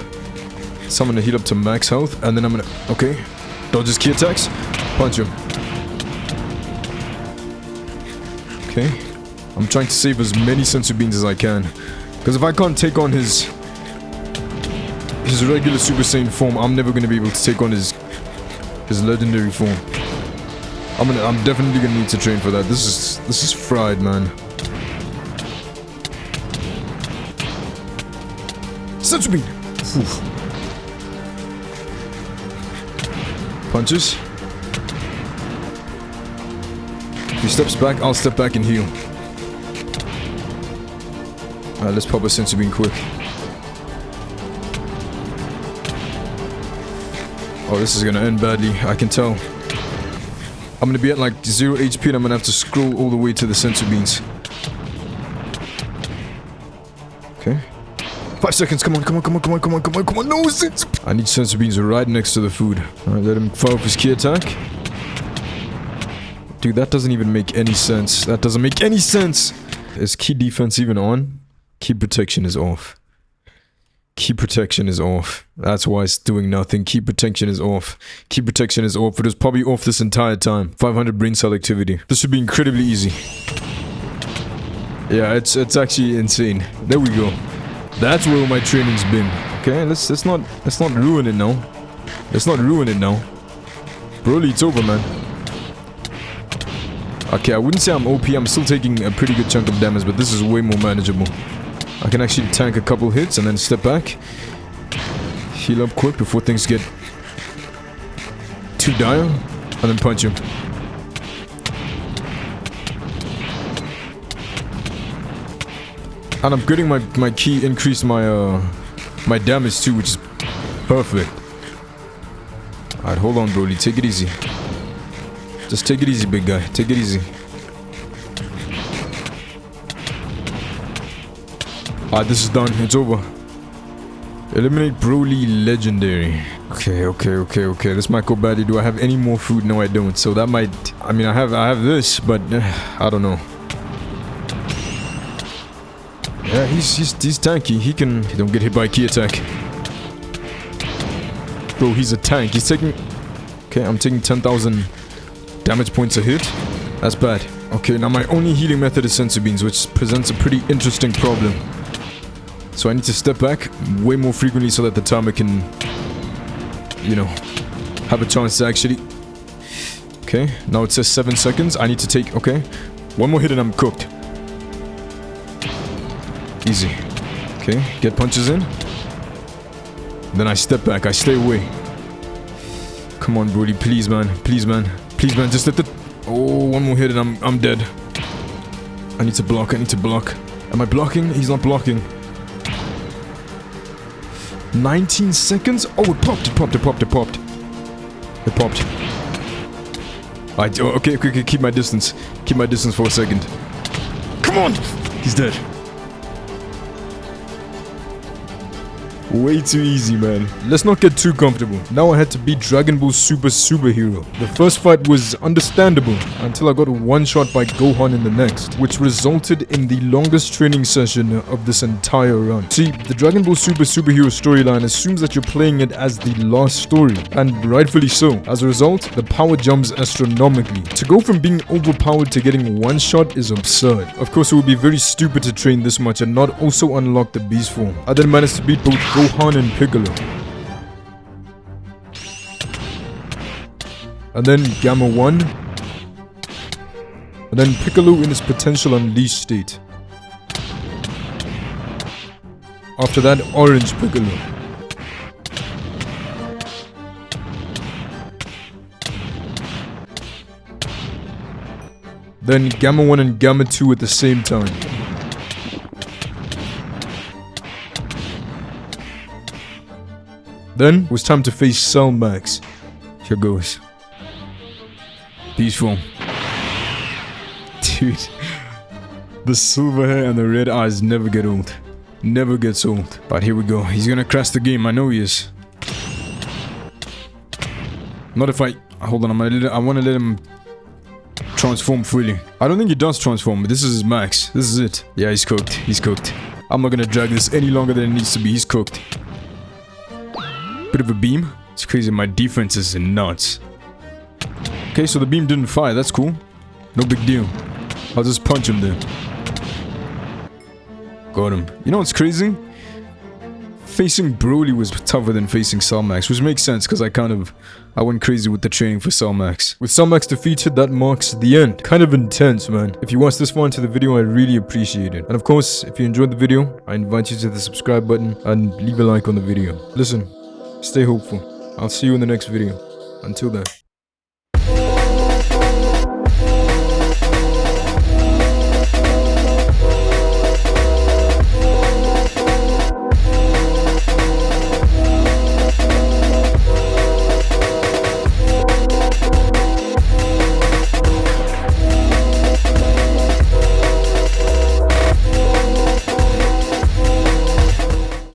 So I'm gonna heal up to max health, and then I'm gonna... Okay. Dodge his key attacks. Punch him. Okay. I'm trying to save as many sensu beans as I can. Because if I can't take on his regular Super Saiyan form, I'm never gonna be able to take on his legendary form. I'm definitely gonna need to train for that. This is fried, man. Sensu bean. Oof. Punches. If he steps back, I'll step back and heal. Alright, let's pop a sensu bean quick. Oh, this is gonna end badly, I can tell. I'm gonna be at like 0 HP and I'm gonna have to scroll all the way to the sensu beans. Okay. 5 seconds, come on, come on, come on, come on, come on, come on, come on, no sensu. I need sensu beans right next to the food. Alright, let him fire off his key attack. Dude, that doesn't even make any sense. That doesn't make any sense. Is key defense even on? Key protection is off. Key protection is off. That's why it's doing nothing. Key protection is off. Key protection is off. It was probably off this entire time. 500 brain cell activity. This should be incredibly easy. Yeah, it's actually insane. There we go. That's where my training's been. Okay, let's not ruin it now. Let's not ruin it now. Broly, it's over, man. Okay, I wouldn't say I'm OP. I'm still taking a pretty good chunk of damage, but this is way more manageable. I can actually tank a couple hits and then step back. Heal up quick before things get too dire. And then punch him. And I'm getting my key increase my my damage too, which is perfect. Alright, hold on, Broly. Take it easy. Just take it easy, big guy. Take it easy. Alright, this is done. It's over. Eliminate Broly Legendary. Okay. This might go badly. Do I have any more food? No, I don't. So that might... I mean, I have this, but I don't know. Yeah, he's tanky. He don't get hit by a key attack. Bro, he's a tank. He's taking... Okay, I'm taking 10,000 damage points a hit. That's bad. Okay, now my only healing method is senzu beans, which presents a pretty interesting problem. So I need to step back way more frequently so that the timer can, you know, have a chance to actually... Okay, now it says 7 seconds. I need to take... Okay, one more hit and I'm cooked. Easy. Okay, get punches in. Then I step back. I stay away. Come on, Brody. Please, man. Please, man. Please, man. Just let the... Oh, one more hit and I'm dead. I need to block. I need to block. Am I blocking? He's not blocking. 19 seconds? Oh, it popped. It popped. It popped. It popped. It popped. Alright, okay. Keep my distance. Keep my distance for a second. Come on! He's dead. Way too easy, man. Let's not get too comfortable. Now I had to beat Dragon Ball Superhero. The first fight was understandable until I got one shot by Gohan in the next, which resulted in the longest training session of this entire run. See, the Dragon Ball Superhero storyline assumes that you're playing it as the last story, and rightfully so. As a result, the power jumps astronomically. To go from being overpowered to getting one shot is absurd. Of course, it would be very stupid to train this much and not also unlock the beast form. I then managed to beat both Gohan and Piccolo. And then Gamma 1. And then Piccolo in his potential unleashed state. After that, Orange Piccolo. Then Gamma 1 and Gamma 2 at the same time. Then it was time to face Cell Max. Here goes. Peaceful. Dude. The silver hair and the red eyes never get old. Never gets old. But here we go. He's gonna crash the game. I know he is. Not if I... Hold on. I wanna let him transform fully. I don't think he does transform, but this is his max. This is it. Yeah, he's cooked. He's cooked. I'm not gonna drag this any longer than it needs to be. He's cooked. Bit of a beam. It's crazy. My defense is nuts. Okay, so the beam didn't fire. That's cool. No big deal. I'll just punch him there. Got him. You know what's crazy? Facing Broly was tougher than facing Cell Max, which makes sense because I went crazy with the training for Cell Max. With Cell Max defeated, that marks the end. Kind of intense, man. If you watched this far into the video, I really appreciate it. And of course, if you enjoyed the video, I invite you to the subscribe button and leave a like on the video. Listen, stay hopeful. I'll see you in the next video. Until then.